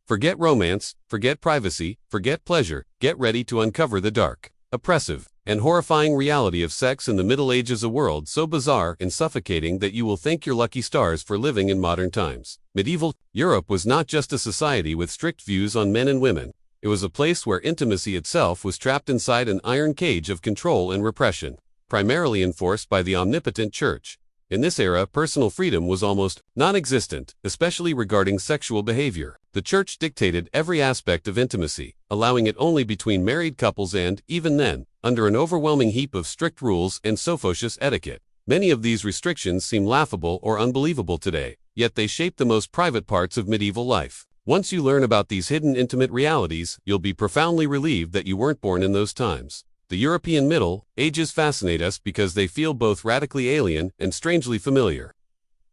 Forget romance, forget privacy, forget pleasure, get ready to uncover the dark, oppressive, and horrifying reality of sex in the Middle Ages, a world so bizarre and suffocating that you will thank your lucky stars for living in modern times. Medieval Europe was not just a society with strict views on men and women. It was a place where intimacy itself was trapped inside an iron cage of control and repression, primarily enforced by the omnipotent church. In this era, personal freedom was almost non-existent, especially regarding sexual behavior. The church dictated every aspect of intimacy, allowing it only between married couples and, even then, under an overwhelming heap of strict rules and sophostious etiquette. Many of these restrictions seem laughable or unbelievable today, yet they shape the most private parts of medieval life. Once you learn about these hidden intimate realities, you'll be profoundly relieved that you weren't born in those times. The European Middle Ages fascinate us because they feel both radically alien and strangely familiar.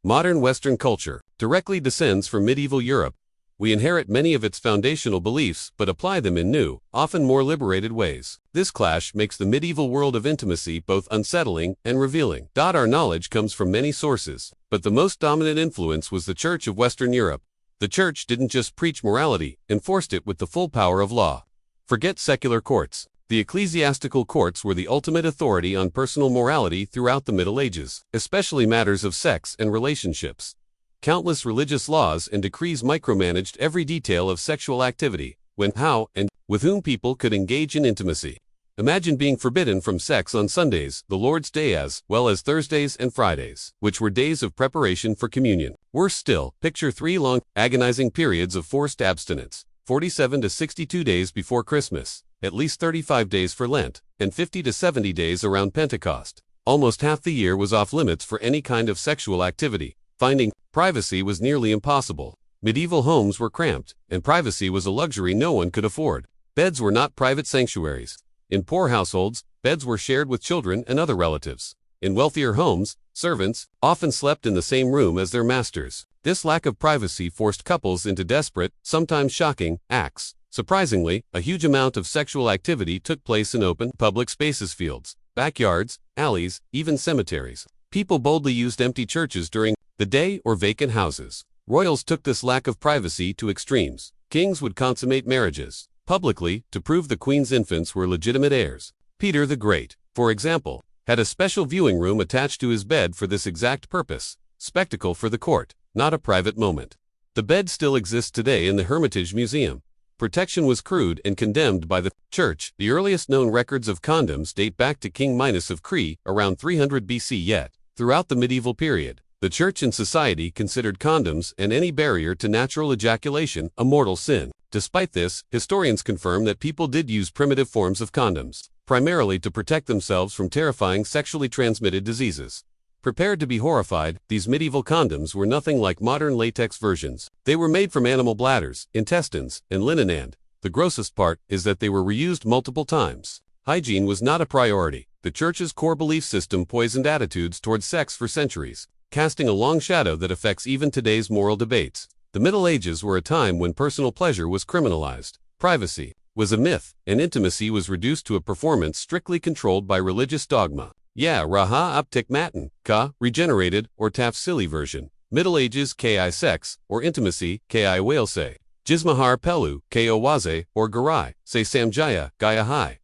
Modern Western culture directly descends from medieval Europe. We inherit many of its foundational beliefs but apply them in new, often more liberated ways. This clash makes the medieval world of intimacy both unsettling and revealing. Our knowledge comes from many sources, but the most dominant influence was the Church of Western Europe. The Church didn't just preach morality, enforced it with the full power of law. Forget secular courts. The ecclesiastical courts were the ultimate authority on personal morality throughout the Middle Ages, especially matters of sex and relationships. Countless religious laws and decrees micromanaged every detail of sexual activity, when, how, and with whom people could engage in intimacy. Imagine being forbidden from sex on Sundays, the Lord's Day, as well as Thursdays and Fridays, which were days of preparation for communion. Worse still, picture 3 long, agonizing periods of forced abstinence, 47 to 62 days before Christmas, at least 35 days for Lent, and 50 to 70 days around Pentecost. Almost half the year was off limits for any kind of sexual activity. Finding privacy was nearly impossible. Medieval homes were cramped, and privacy was a luxury no one could afford. Beds were not private sanctuaries. In poor households, beds were shared with children and other relatives. In wealthier homes, servants often slept in the same room as their masters. This lack of privacy forced couples into desperate, sometimes shocking, acts. Surprisingly, a huge amount of sexual activity took place in open, public spaces, fields, backyards, alleys, even cemeteries. People boldly used empty churches during the day or vacant houses. Royals took this lack of privacy to extremes. Kings would consummate marriages publicly to prove the queen's infants were legitimate heirs. Peter the Great, for example, had a special viewing room attached to his bed for this exact purpose. Spectacle for the court, not a private moment. The bed still exists today in the Hermitage Museum. Protection was crude and condemned by the Church. The earliest known records of condoms date back to King Minos of Crete, around 300 BC. Yet, throughout the medieval period, the Church and society considered condoms and any barrier to natural ejaculation a mortal sin. Despite this, historians confirm that people did use primitive forms of condoms, primarily to protect themselves from terrifying sexually transmitted diseases. Prepared to be horrified, these medieval condoms were nothing like modern latex versions. They were made from animal bladders, intestines, and linen, and the grossest part is that they were reused multiple times. Hygiene was not a priority. The Church's core belief system poisoned attitudes towards sex for centuries, casting a long shadow that affects even today's moral debates. The Middle Ages were a time when personal pleasure was criminalized. Privacy was a myth, and intimacy was reduced to a performance strictly controlled by religious dogma. Raha aptik matin, ka, regenerated, or tafsili version. Middle Ages ki sex, or intimacy, ki whalese. Jismahar pelu, ki owaze, or garai, se samjaya, gaya hai.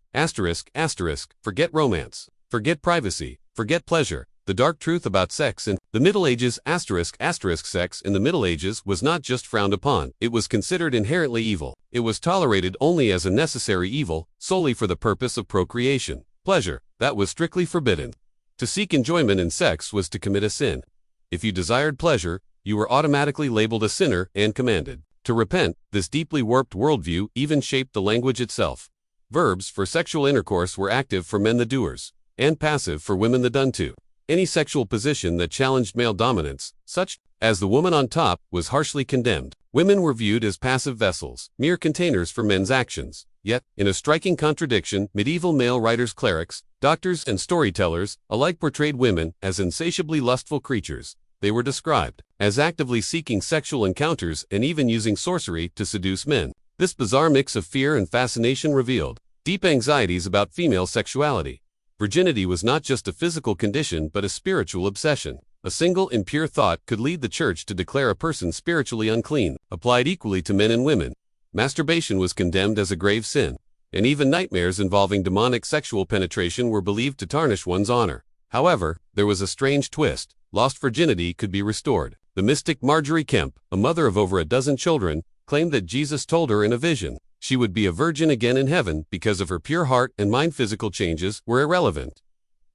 Forget romance. Forget privacy. Forget pleasure. The dark truth about sex in the Middle Ages, sex in the Middle Ages was not just frowned upon, it was considered inherently evil. It was tolerated only as a necessary evil, solely for the purpose of procreation. Pleasure, that was strictly forbidden. To seek enjoyment in sex was to commit a sin. If you desired pleasure, you were automatically labeled a sinner and commanded to repent. This deeply warped worldview even shaped the language itself. Verbs for sexual intercourse were active for men, the doers, and passive for women, the done to. Any sexual position that challenged male dominance, such as the woman on top, was harshly condemned. Women were viewed as passive vessels, mere containers for men's actions. Yet, in a striking contradiction, medieval male writers, clerics, doctors, and storytellers alike portrayed women as insatiably lustful creatures. They were described as actively seeking sexual encounters and even using sorcery to seduce men. This bizarre mix of fear and fascination revealed deep anxieties about female sexuality. Virginity was not just a physical condition but a spiritual obsession. A single impure thought could lead the church to declare a person spiritually unclean, applied equally to men and women. Masturbation was condemned as a grave sin, and even nightmares involving demonic sexual penetration were believed to tarnish one's honor. However, there was a strange twist. Lost virginity could be restored. The mystic Marjorie Kemp, a mother of over a dozen children, claimed that Jesus told her in a vision she would be a virgin again in heaven because of her pure heart and mind. Physical changes were irrelevant.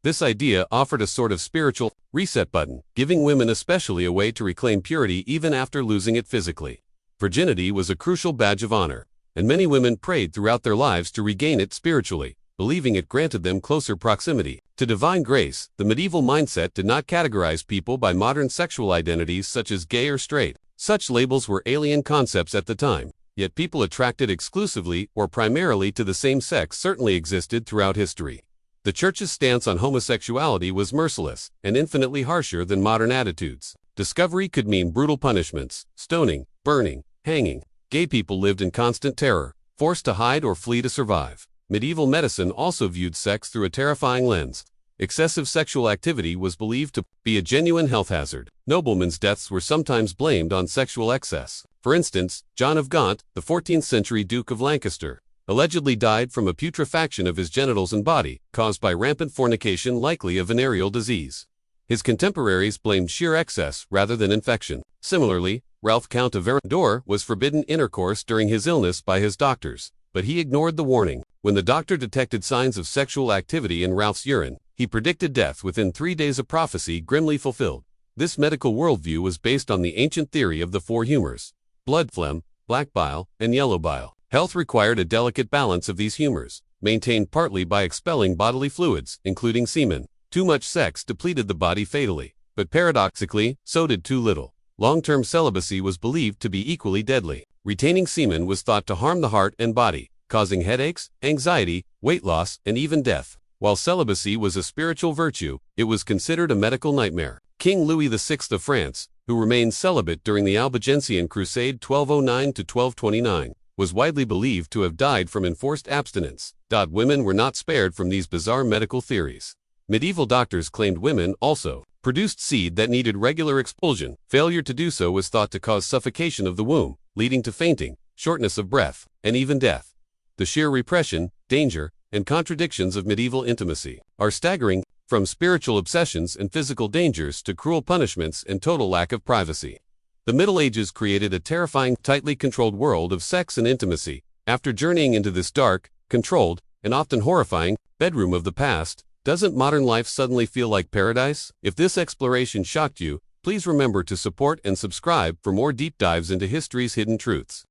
This idea offered a sort of spiritual reset button, giving women especially a way to reclaim purity even after losing it physically. Virginity was a crucial badge of honor, and many women prayed throughout their lives to regain it spiritually, believing it granted them closer proximity to divine grace. The medieval mindset did not categorize people by modern sexual identities such as gay or straight. Such labels were alien concepts at the time, yet people attracted exclusively or primarily to the same sex certainly existed throughout history. The church's stance on homosexuality was merciless and infinitely harsher than modern attitudes. Discovery could mean brutal punishments, stoning, burning, hanging. Gay people lived in constant terror, forced to hide or flee to survive. Medieval medicine also viewed sex through a terrifying lens. Excessive sexual activity was believed to be a genuine health hazard. Noblemen's deaths were sometimes blamed on sexual excess. For instance, John of Gaunt, the 14th century Duke of Lancaster, allegedly died from a putrefaction of his genitals and body, caused by rampant fornication, likely a venereal disease. His contemporaries blamed sheer excess rather than infection. Similarly, Ralph Count of Verandor was forbidden intercourse during his illness by his doctors, but he ignored the warning. When the doctor detected signs of sexual activity in Ralph's urine, he predicted death within 3 days, a prophecy grimly fulfilled. This medical worldview was based on the ancient theory of the four humors: blood phlegm, black bile, and yellow bile. Health required a delicate balance of these humors, maintained partly by expelling bodily fluids, including semen. Too much sex depleted the body fatally, but paradoxically, so did too little. Long-term celibacy was believed to be equally deadly. Retaining semen was thought to harm the heart and body, causing headaches, anxiety, weight loss, and even death. While celibacy was a spiritual virtue, it was considered a medical nightmare. King Louis VI of France, who remained celibate during the Albigensian Crusade 1209–1229, was widely believed to have died from enforced abstinence. Women were not spared from these bizarre medical theories. Medieval doctors claimed women also produced seed that needed regular expulsion. Failure to do so was thought to cause suffocation of the womb, leading to fainting, shortness of breath, and even death. The sheer repression, danger, and contradictions of medieval intimacy are staggering, from spiritual obsessions and physical dangers to cruel punishments and total lack of privacy. The Middle Ages created a terrifying, tightly controlled world of sex and intimacy. After journeying into this dark, controlled, and often horrifying bedroom of the past, doesn't modern life suddenly feel like paradise? If this exploration shocked you, please remember to support and subscribe for more deep dives into history's hidden truths.